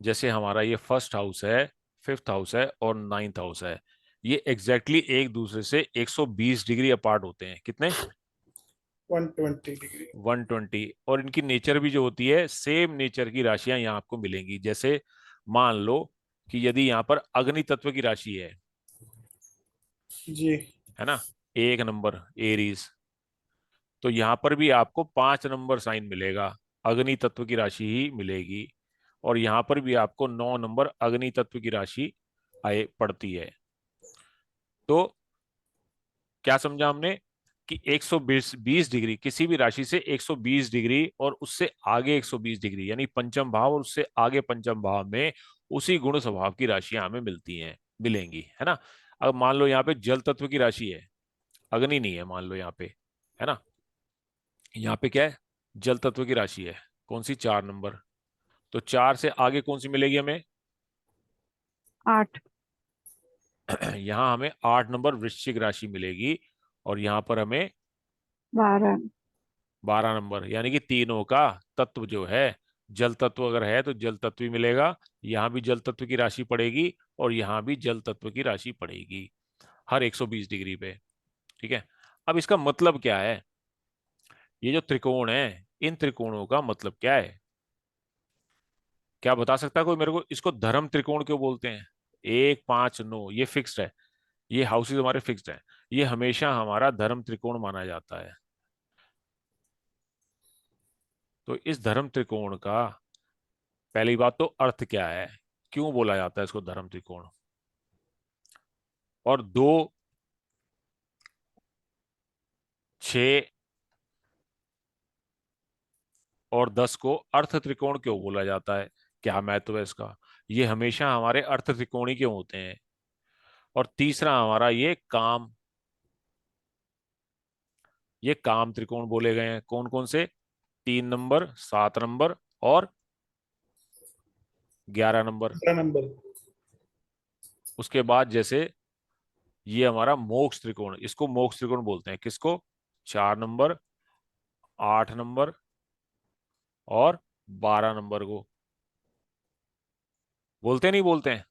जैसे हमारा ये फर्स्ट हाउस है, फिफ्थ हाउस है और नाइन्थ हाउस है, ये एग्जैक्टली एक दूसरे से 120 डिग्री अपार्ट होते हैं। कितने? 120 डिग्री। 120। और इनकी नेचर भी जो होती है, सेम नेचर की राशियां यहाँ आपको मिलेंगी। जैसे मान लो कि यदि यहाँ पर अग्नि तत्व की राशि जी। है ना, 1 नंबर एरीज, तो यहाँ पर भी आपको 5 नंबर साइन मिलेगा, अग्नि तत्व की राशि ही मिलेगी। और यहाँ पर भी आपको 9 नंबर अग्नि तत्व की राशि आए पड़ती है। तो क्या समझा हमने कि 120 डिग्री, किसी भी राशि से 120 डिग्री और उससे आगे 120 डिग्री, यानी पंचम भाव और उससे आगे पंचम भाव में उसी गुण स्वभाव की राशियां हमें मिलती हैं, मिलेंगी, है ना। अब मान लो यहाँ पे जल तत्व की राशि है, अग्नि नहीं है, मान लो यहाँ पे, है ना, यहाँ पे क्या है, जल तत्व की राशि है, कौन सी, 4 नंबर। तो 4 से आगे कौन सी मिलेगी हमें? 8। यहाँ हमें 8 नंबर वृश्चिक राशि मिलेगी। और यहाँ पर हमें 12। 12 नंबर, यानी कि तीनों का तत्व जो है, जल तत्व अगर है तो जल तत्व ही मिलेगा। यहाँ भी जल तत्व की राशि पड़ेगी और यहाँ भी जल तत्व की राशि पड़ेगी, हर 120 डिग्री पे। ठीक है। अब इसका मतलब क्या है? ये जो त्रिकोण है, इन त्रिकोणों का मतलब क्या है? क्या बता सकता है कोई मेरे को? इसको धर्म त्रिकोण क्यों बोलते हैं? 1 5 9 ये फिक्स्ड है, ये हाउसेज हमारे फिक्स्ड हैं, ये हमेशा हमारा धर्म त्रिकोण माना जाता है। तो इस धर्म त्रिकोण का पहली बात तो अर्थ क्या है, क्यों बोला जाता है इसको धर्म त्रिकोण? और दो, 6 और 10 को अर्थ त्रिकोण क्यों बोला जाता है? क्या महत्व है इसका? ये हमेशा हमारे अर्थ त्रिकोणी क्यों होते हैं? और तीसरा हमारा ये काम त्रिकोण बोले गए हैं। कौन कौन से? 3 नंबर, 7 नंबर और 11 नंबर। 12 नंबर। उसके बाद जैसे ये हमारा मोक्ष त्रिकोण, इसको मोक्ष त्रिकोण बोलते हैं। किसको? 4 नंबर, 8 नंबर और 12 नंबर को। बोलते नहीं बोलते हैं?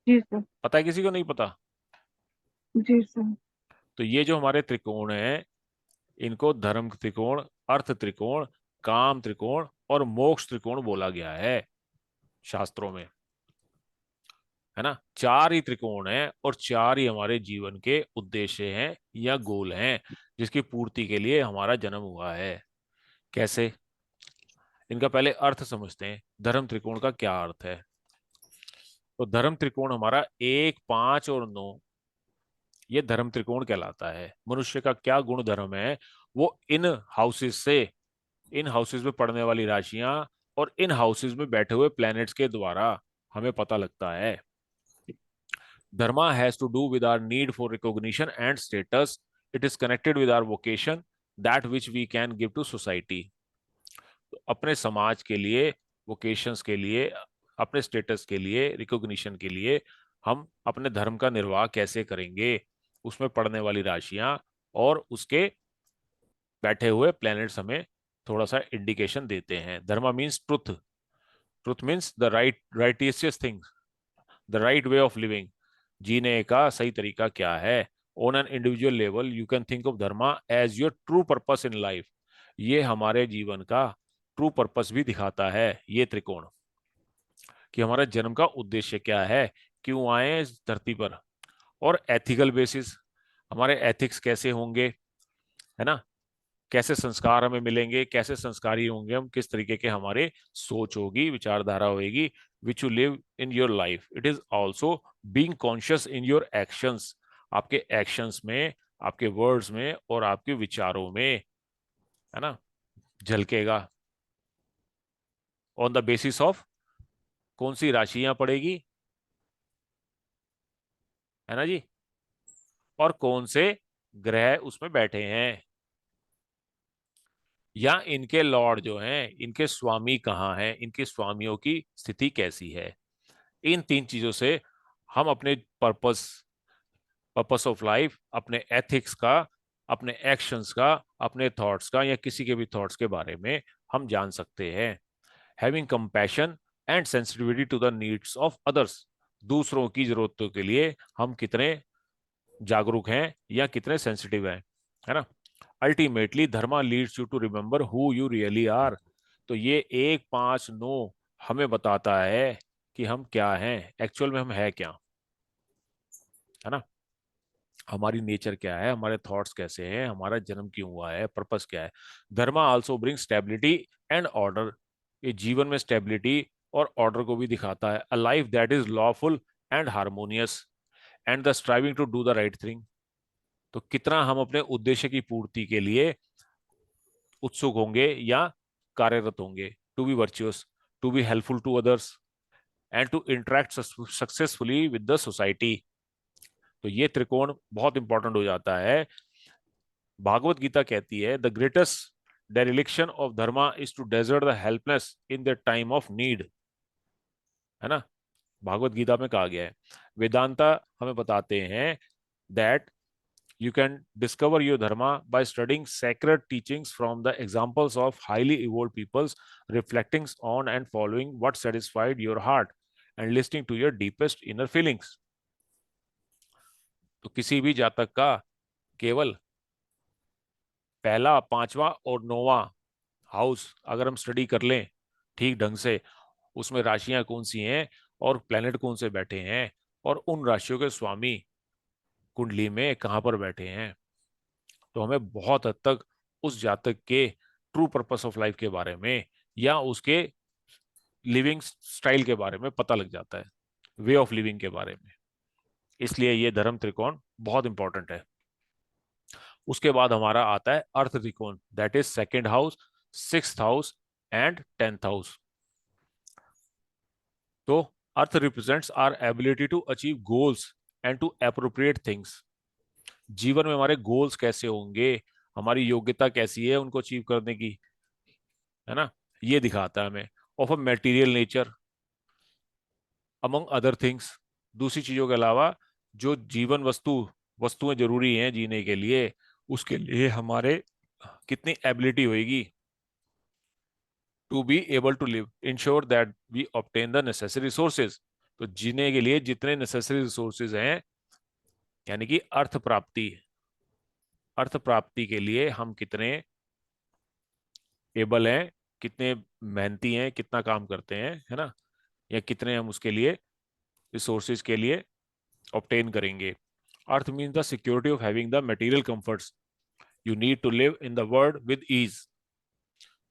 जी सर। पता है किसी को? नहीं पता? जी सर। तो ये जो हमारे त्रिकोण हैं, इनको धर्म त्रिकोण, अर्थ त्रिकोण, काम त्रिकोण और मोक्ष त्रिकोण बोला गया है शास्त्रों में, है ना। 4 ही त्रिकोण हैं और 4 ही हमारे जीवन के उद्देश्य हैं या गोल हैं, जिसकी पूर्ति के लिए हमारा जन्म हुआ है। कैसे? इनका पहले अर्थ समझते हैं, धर्म त्रिकोण का क्या अर्थ है। तो धर्म त्रिकोण हमारा 1 5 और 9, ये धर्म त्रिकोण कहलाता है। मनुष्य का क्या गुण धर्म है, वो इन हाउसेस में पड़ने वाली राशियां और इन हाउसेस में बैठे हुए प्लैनेट्स के द्वारा हमें पता लगता है। Dharma has to do with our need for recognition and status. It is connected with our vocation, that which we can give to society. तो अपने समाज के लिए, वोकेशंस के लिए, अपने स्टेटस के लिए, रिकॉग्निशन के लिए हम अपने धर्म का निर्वाह कैसे करेंगे, उसमें पड़ने वाली राशियां और उसके बैठे हुए प्लैनेट्स हमें थोड़ा सा इंडिकेशन देते हैं। Dharma means truth, truth means the righteous thing, the right way of living, जीने का सही तरीका क्या है। On an individual level you can think of dharma as your true purpose in life. ये हमारे जीवन का ट्रू पर्पस भी दिखाता है, ये त्रिकोण, कि हमारा जन्म का उद्देश्य क्या है, क्यों आए हैं इस धरती पर। और एथिकल बेसिस, हमारे एथिक्स कैसे होंगे, है ना, कैसे संस्कार हमें मिलेंगे, कैसे संस्कारी होंगे हम, किस तरीके के हमारे सोच होगी, विचारधारा होगी, which you live in your life. It is also being conscious in your actions, आपके एक्शंस में, आपके वर्ड्स में और आपके विचारों में, है ना, झलकेगा। ऑन द बेसिस ऑफ कौन सी राशियां पड़ेगी, है ना जी, और कौन से ग्रह उसमें बैठे हैं, या इनके लॉर्ड जो हैं, इनके स्वामी कहाँ हैं, इनके स्वामियों की स्थिति कैसी है। इन 3 चीजों से हम अपने पर्पस पर्पस ऑफ लाइफ, अपने एथिक्स का, अपने एक्शंस का, अपने थॉट्स का या किसी के भी थॉट्स के बारे में हम जान सकते हैं। Having compassion and sensitivity to the needs of others, दूसरों की जरूरतों के लिए हम कितने जागरूक हैं या कितने सेंसिटिव हैं, है ना। Ultimately dharma leads you to remember who you really are. तो ये 1 5 9 हमें बताता है कि हम क्या हैं, एक्चुअल में हम है क्या, है ना। हमारी नेचर क्या है, हमारे थॉट्स कैसे हैं, हमारा जन्म क्यों हुआ है, पर्पस क्या है। Dharma also bring stability and order. ये जीवन में स्टेबिलिटी और ऑर्डर को भी दिखाता है। A life that is lawful and harmonious and the striving to do the right thing. तो कितना हम अपने उद्देश्य की पूर्ति के लिए उत्सुक होंगे या कार्यरत होंगे। To be virtuous, to be helpful to others and to interact successfully with the society. तो ये त्रिकोण बहुत इंपॉर्टेंट हो जाता है। भागवत गीता कहती है the greatest dereliction of dharma is to desert the helpless in the time of need, है ना। भागवत गीता में कहा गया है। वेदांता हमें बताते हैं that you can discover your dharma by studying sacred teachings from the examples of highly evolved peoples, reflecting on and following what satisfied your heart and listening to your deepest inner feelings। तो किसी भी जातक का केवल पहला, पांचवा और नौवां हाउस अगर हम स्टडी कर लें ठीक ढंग से, उसमें राशियां कौन सी हैं और प्लेनेट कौन से बैठे हैं और उन राशियों के स्वामी कुंडली में कहाँ पर बैठे हैं, तो हमें बहुत हद तक उस जातक के ट्रू पर्पस ऑफ लाइफ के बारे में या उसके लिविंग स्टाइल के बारे में पता लग जाता है, वे ऑफ लिविंग के बारे में। इसलिए ये धर्म त्रिकोण बहुत इंपॉर्टेंट है। उसके बाद हमारा आता है अर्थ त्रिकोण, that is second house, sixth house and 10th house. तो artha represents our ability to achieve goals and to appropriate things. जीवन में हमारे गोल्स कैसे होंगे, हमारी योग्यता कैसी है उनको अचीव करने की, है ना, ये दिखाता है हमें। Of a material nature among other things, दूसरी चीजों के अलावा जो जीवन वस्तुएं जरूरी हैं जीने के लिए, उसके लिए हमारे कितनी एबिलिटी होगी to be able to live, ensure that we obtain the necessary resources. तो जीने के लिए जितने नेसेसरी रिसोर्सेज हैं, यानी कि अर्थ प्राप्ति के लिए हम कितने एबल हैं, कितने मेहनती हैं, कितना काम करते हैं, है ना, या कितने हम उसके लिए रिसोर्सेज के लिए ऑब्टेन करेंगे। Artha means the security of having the material comforts you need to live in the world with ease.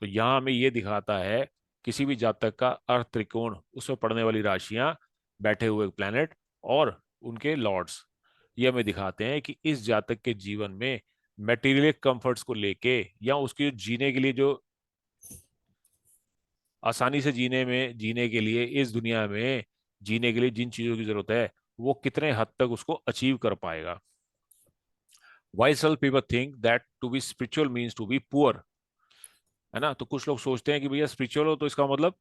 तो यहाँ हमें ये दिखाता है किसी भी जातक का अर्थ त्रिकोण, उसमें पड़ने वाली राशियां, बैठे हुए प्लैनेट और उनके लॉर्ड्स, ये हमें दिखाते हैं कि इस जातक के जीवन में मटेरियल कंफर्ट्स को लेके या उसके जीने के लिए जो आसानी से जीने के लिए इस दुनिया में जीने के लिए जिन चीजों की जरूरत है, वो कितने हद तक उसको अचीव कर पाएगा। Why some people think that to be spiritual means to be poor, है ना। तो कुछ लोग सोचते हैं कि भैया स्पिरिचुअल हो तो इसका मतलब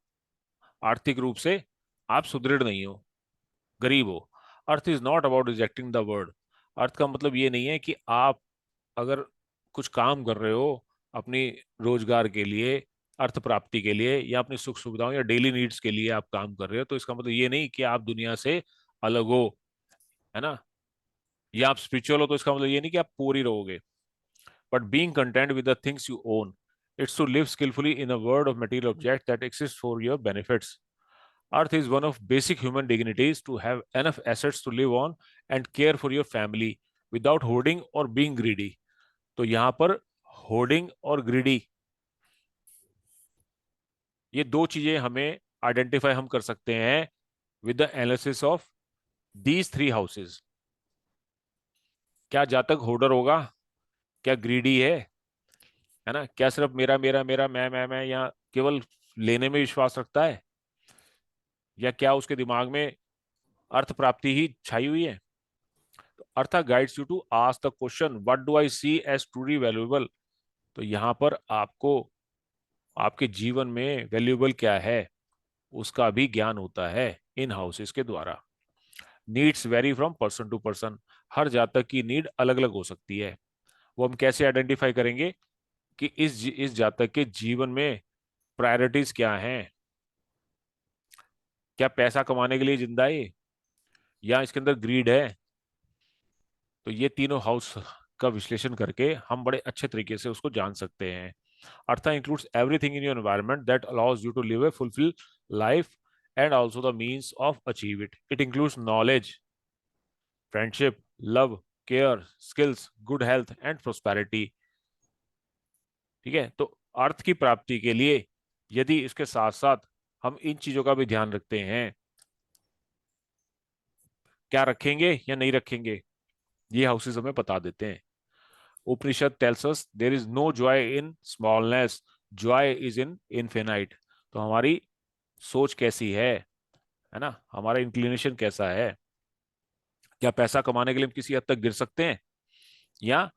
आर्थिक रूप से आप सुदृढ़ नहीं हो, गरीब हो। Artha is not about rejecting the word. अर्थ का मतलब ये नहीं है कि आप अगर कुछ काम कर रहे हो अपनी रोजगार के लिए, अर्थ प्राप्ति के लिए या अपनी सुख सुविधाओं या डेली नीड्स के लिए आप काम कर रहे हो, तो इसका मतलब ये नहीं कि आप दुनिया से अलग हो, है ना। या आप स्पिरिचुअल हो तो इसका मतलब ये नहीं कि आप पूरी रहोगे। But being content with the things you own, it's to live skillfully in a world of material objects that exist for your benefits. Earth is one of basic human dignities to have enough assets to live on and care for your family without hoarding or being greedy. तो यहां पर hoarding और greedy, ये दो चीजें हमें identify हम कर सकते हैं with the analysis of these three houses. क्या जातक होर्डर होगा, क्या ग्रीडी है ना, क्या सिर्फ मेरा मेरा मेरा मैं या केवल लेने में विश्वास रखता है, या क्या उसके दिमाग में अर्थ प्राप्ति ही छाई हुई है। तो artha guides you to ask the question what do I see as truly valuable. तो यहाँ पर आपको आपके जीवन में वैल्यूएबल क्या है उसका भी ज्ञान होता है इन हाउसेस के द्वारा। Needs vary from person to person, हर जातक की नीड अलग अलग हो सकती है। वो हम कैसे आइडेंटिफाई करेंगे कि इस जातक के जीवन में प्रायोरिटीज क्या हैं, क्या पैसा कमाने के लिए जिंदा है ये, या इसके अंदर ग्रीड है? तो ये तीनों हाउस का विश्लेषण करके हम बड़े अच्छे तरीके से उसको जान सकते हैं। Artha includes everything in your environment that allows you to live a fulfil life and also the means of achieve it. It includes knowledge, friendship, love, care, skills, good health and prosperity. ठीक है, तो अर्थ की प्राप्ति के लिए यदि इसके साथ साथ हम इन चीजों का भी ध्यान रखते हैं, क्या रखेंगे या नहीं रखेंगे, ये हाउसेस हमें बता देते हैं। Upanishad tells us there is no joy in smallness, joy is in infinite. तो हमारी सोच कैसी है ना, हमारा इंक्लिनेशन कैसा है? क्या पैसा कमाने के लिए हम किसी हद तक गिर सकते हैं, या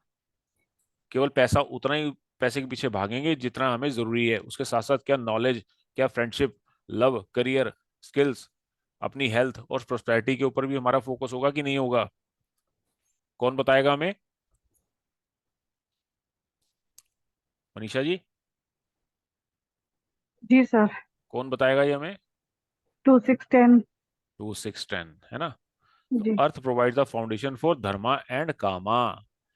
केवल पैसा उतना ही पैसे के पीछे भागेंगे जितना हमें जरूरी है? उसके साथ साथ क्या नॉलेज, क्या फ्रेंडशिप, लव, करियर, स्किल्स, अपनी हेल्थ और प्रोस्पेरिटी के ऊपर भी हमारा फोकस होगा कि नहीं होगा? कौन बताएगा हमें? मनीषा जी, जी सर। कौन बताएगा ये हमें? 2 6 10। 2 6 10, है ना? तो जी। Artha provide the foundation for dharma and kama.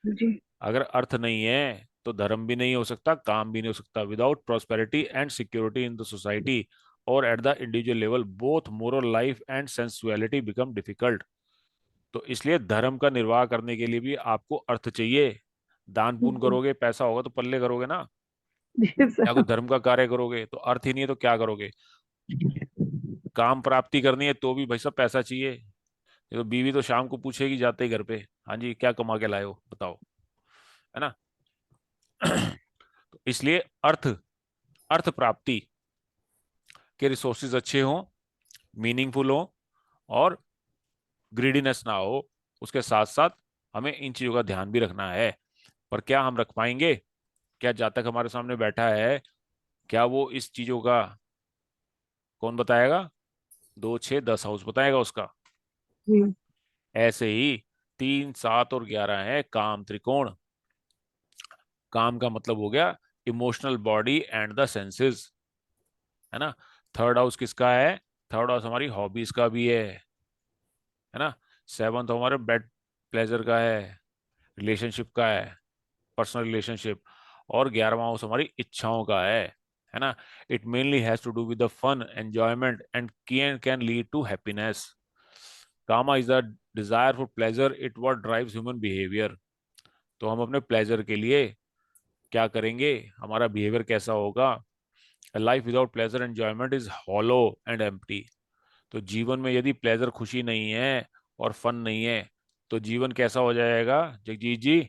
जी। अगर अर्थ नहीं है तो धर्म भी नहीं हो सकता, काम भी नहीं हो सकता। Without prosperity and security in the society और at the individual level both moral life and sensuality become difficult. तो इसलिए धर्म का निर्वाह करने के लिए भी आपको अर्थ चाहिए। दान पुण्य जी। करोगे, पैसा होगा तो पल्ले करोगे ना। जी या कोई सर। धर्म का कार्य करोगे तो अर्थ ही नहीं है तो क्या करोगे? काम प्राप्ति करनी है तो भी भाई साहब पैसा चाहिए। ये तो बीवी तो शाम को पूछेगी जाते ही घर पे, हाँ जी क्या कमा के लाए हो बताओ, है ना? तो इसलिए अर्थ अर्थ प्राप्ति के रिसोर्सेज अच्छे हों, मीनिंगफुल हों, और ग्रीडीनेस ना हो। उसके साथ साथ हमें इन चीजों का ध्यान भी रखना है। पर क्या हम रख पाएंगे? क्या जातक हमारे सामने बैठा है, क्या वो इस चीजों का, कौन बताएगा? 2 6 10 हाउस बताएगा उसका। जी। ऐसे ही 3 7 और 11 है काम त्रिकोण। काम का मतलब हो गया emotional body and the senses, है ना? थर्ड हाउस किसका है? थर्ड हाउस हमारी हॉबीज का भी है ना? सेवंथ हमारे बेड प्लेजर का है, रिलेशनशिप का है, पर्सनल रिलेशनशिप। और 11वां हाउस हमारी इच्छाओं का है ना? It mainly has to do with the fun enjoyment and can lead to happiness. Kama is the desire for pleasure, it what drives human behaviour. तो हम अपने प्लेजर के लिए क्या करेंगे, हमारा बिहेवियर कैसा होगा? Life without pleasure enjoyment is hollow and empty. तो जीवन में यदि प्लेजर, खुशी नहीं है और फन नहीं है तो जीवन कैसा हो जाएगा जगजीत जी?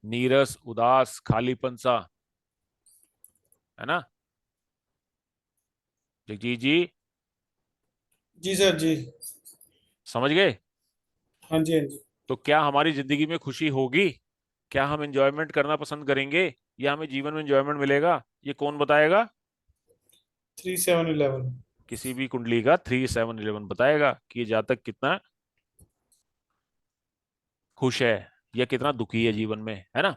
नीरस, उदास, खालीपन सा, है ना जगजीत जी? जी सर जी। समझ गए? हाँ जी हाँ जी। तो क्या हमारी जिंदगी में खुशी होगी? क्या हम एंजॉयमेंट करना पसंद करेंगे, या हमें जीवन में एंजॉयमेंट मिलेगा? ये कौन बताएगा? 3711। किसी भी कुंडली का 3 7 11 बताएगा कि ये जातक कितना खुश है या कितना दुखी है जीवन में, है ना?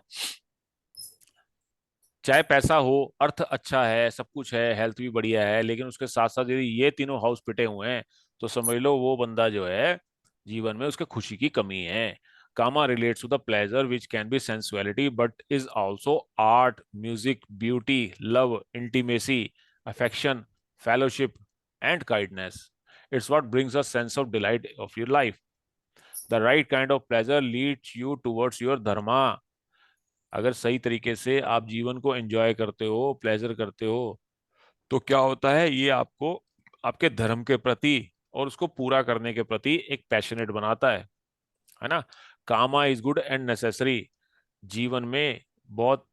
चाहे पैसा हो, अर्थ अच्छा है, सब कुछ है, हेल्थ भी बढ़िया है, लेकिन उसके साथ साथ यदि ये तीनों हाउस पिटे हुए हैं तो समझ लो वो बंदा जो है जीवन में उसके खुशी की कमी है। Kama relates to the pleasure which can be sensuality but is also art, music, beauty, love, intimacy, affection, fellowship and kindness. It's what brings a sense of delight of your life. The right kind of pleasure leads you towards your dharma. अगर सही तरीके से आप जीवन को enjoy करते हो, pleasure करते हो, तो क्या होता है, ये आपको आपके धर्म के प्रति और उसको पूरा करने के प्रति एक पैशनेट बनाता है ना? कामा इज गुड एंड नेसेसरी। जीवन में बहुत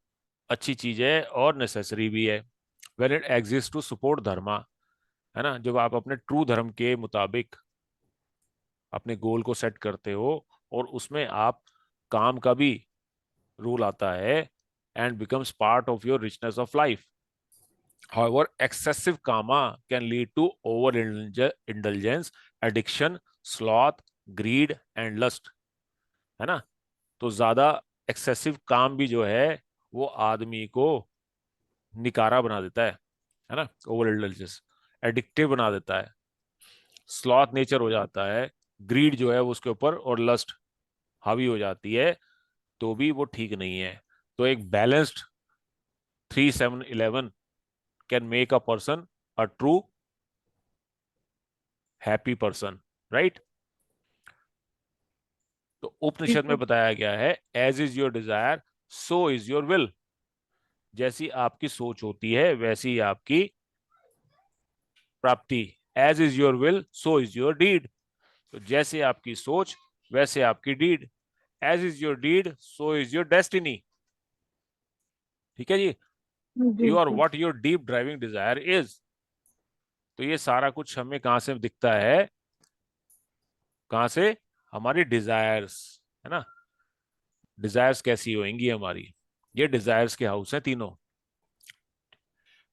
अच्छी चीज है और नेसेसरी भी है। When it exist to support dharma, है ना, जब आप अपने ट्रू धर्म के मुताबिक अपने गोल को सेट करते हो और उसमें आप काम का भी रूल आता है and becomes part of your richness of life. However, excessive karma can lead to overindulgence, addiction, sloth, greed and lust, है ना? तो ज्यादा एक्सेसिव काम भी जो है वो आदमी को निकारा बना देता है ना? ओवर इंडल्जेंस, एडिक्टिव बना देता है, स्लॉथ नेचर हो जाता है, ग्रीड जो है वो उसके ऊपर और लस्ट हावी हो जाती है, तो भी वो ठीक नहीं है। तो एक balanced 3-7-11 can make a person a true happy person, right. तो जी उपनिषद में सर। बताया गया है, as is your desire so is your will. जैसी आपकी सोच होती है वैसी आपकी प्राप्ति। As is your will so is your deed. तो जैसे आपकी सोच वैसे आपकी deed. As is your deed so is your destiny. ठीक है जी। जी यू आर जी। What your deep driving desire is. तो ये सारा कुछ हमें कहां से दिखता है, कहां से, हमारी डिजायर्स, है ना। डिजायर्स कैसी होंगी हमारी, ये डिजायर्स के हाउस हैं तीनों।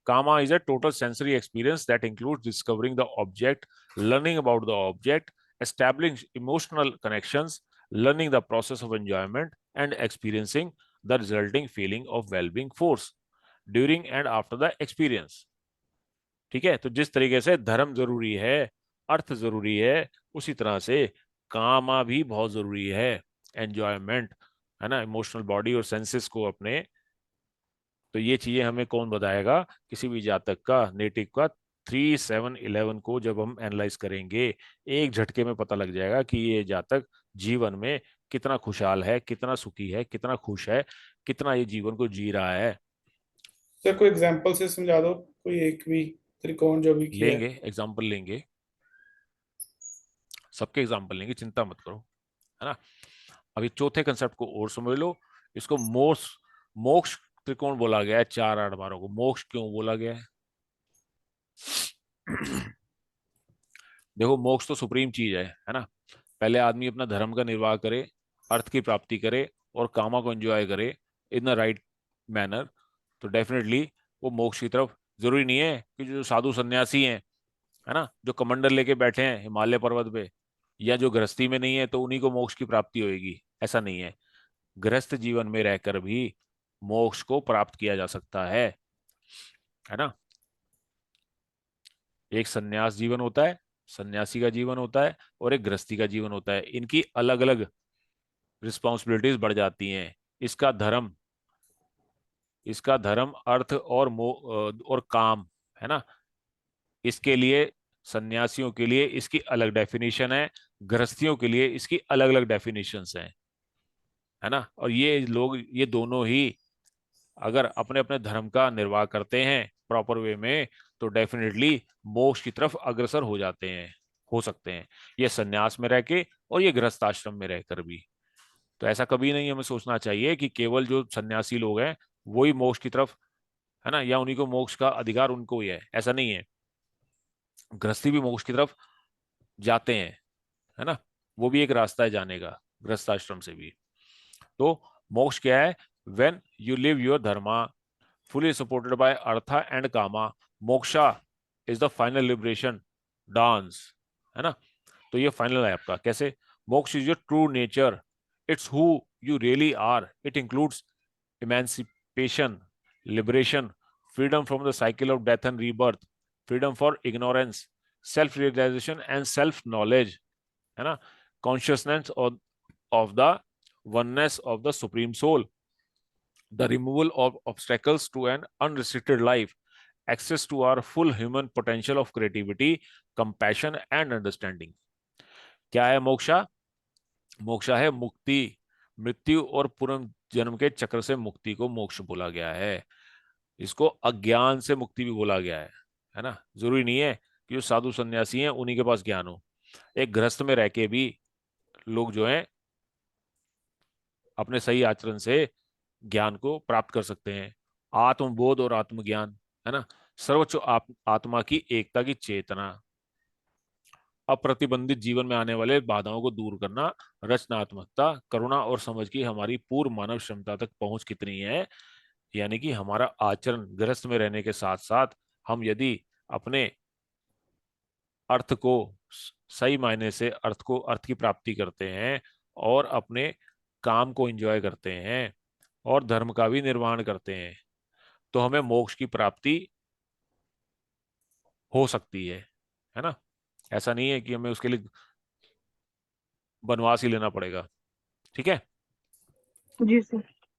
Kama is a total sensory experience that includes discovering the object, learning about the object, establishing emotional connections, learning the process of enjoyment, and experiencing the resulting feeling of well-being force during and after the experience. ठीक है। तो जिस तरीके से धर्म जरूरी है, अर्थ जरूरी है, उसी तरह से कामा भी बहुत जरूरी है। एंजॉयमेंट, है ना, इमोशनल बॉडी और सेंसेस को अपने। तो ये चीजें हमें कौन बताएगा, किसी भी जातक का, नेटिव का 3-7-11 को जब हम एनालाइज करेंगे, एक झटके में पता लग जाएगा कि ये जातक जीवन में कितना खुशहाल है, कितना सुखी है, कितना खुश है, कितना ये जीवन को जी रहा है। सर कोई एग्जांपल से समझा दो, कोई एक भी त्रिकोण जो भी किया है। लेंगे एग्जाम्पल लेंगे, सबके एग्जाम्पल लेंगे, चिंता मत करो, है ना। अभी चौथे कंसेप्ट को और समझ लो। इसको मोक्ष, मोक्ष त्रिकोण बोला गया है 4-8 बारों को। मोक्ष क्यों बोला गया है? देखो, मोक्ष तो सुप्रीम चीज है ना। पहले आदमी अपना धर्म का निर्वाह करे, अर्थ की प्राप्ति करे और कामा को एंजॉय करे इन द राइट मैनर, तो डेफिनेटली वो मोक्ष की तरफ। जरूरी नहीं है कि जो साधु सन्यासी हैं, है ना, जो कमंडल लेके बैठे हैं हिमालय पर्वत पे, या जो गृहस्थी में नहीं है तो उन्हीं को मोक्ष की प्राप्ति होगी, ऐसा नहीं है। गृहस्थ जीवन में रहकर भी मोक्ष को प्राप्त किया जा सकता है ना। एक सन्यास जीवन होता है, सन्यासी का जीवन होता है, और एक गृहस्थी का जीवन होता है। इनकी अलग अलग रिस्पॉन्सिबिलिटीज बढ़ जाती हैं। इसका धर्म, इसका धर्म, अर्थ और और काम, है ना, इसके लिए, सन्यासियों के लिए इसकी अलग डेफिनेशन है, गृहस्थियों के लिए इसकी अलग अलग डेफिनेशंस हैं, है ना। और ये लोग, ये दोनों ही अगर अपने अपने धर्म का निर्वाह करते हैं प्रॉपर वे में, तो डेफिनेटली मोक्ष की तरफ अग्रसर हो जाते हैं, हो सकते हैं। ये सन्यास में रह के और ये गृहस्थ आश्रम में रहकर भी। तो ऐसा कभी नहीं हमें सोचना चाहिए कि केवल जो सन्यासी लोग हैं वही मोक्ष की तरफ, है ना, या उन्हीं को मोक्ष का अधिकार उनको ही है, ऐसा नहीं है। गृहस्थी भी मोक्ष की तरफ जाते हैं, है ना। वो भी एक रास्ता है जाने का, गृहस्थ आश्रम से भी। तो मोक्ष क्या है? When you live your Dharma fully supported by artha and kama, moksha is the final liberation dance, है ना। तो ये फाइनल है आपका। कैसे? Moksha is your true nature, it's who you really are, it includes emancipation, liberation, freedom from the cycle of death and rebirth, freedom for ignorance, self realization and self knowledge, है ना, consciousness of the oneness of the supreme soul, the removal of obstacles to an unrestricted life, access to our full human potential of creativity, compassion and understanding. क्या है मोक्षा? मोक्षा है मुक्ति, मृत्यु और पुनर्जन्म के चक्र से मुक्ति को मोक्ष बोला गया है। इसको अज्ञान से मुक्ति भी बोला गया है ना। जरूरी नहीं है कि जो साधु सन्यासी हैं उन्हीं के पास ज्ञान हो। एक गृहस्थ में रह के भी लोग जो हैं अपने सही आचरण से ज्ञान को प्राप्त कर सकते हैं। आत्मबोध और आत्मज्ञान, है ना, सर्वोच्च आत्मा की एकता की चेतना, अप्रतिबंधित जीवन में आने वाले बाधाओं को दूर करना, रचनात्मकता, करुणा और समझ की हमारी पूर्ण मानव क्षमता तक पहुंच कितनी है। यानी कि हमारा आचरण गृहस्थ में रहने के साथ साथ हम यदि अपने अर्थ को, सही मायने से अर्थ को, अर्थ की प्राप्ति करते हैं और अपने काम को एंजॉय करते हैं और धर्म का भी निर्वहन करते हैं, तो हमें मोक्ष की प्राप्ति हो सकती है ना। ऐसा नहीं है कि हमें उसके लिए वनवास ही लेना पड़ेगा। ठीक है। जी सर।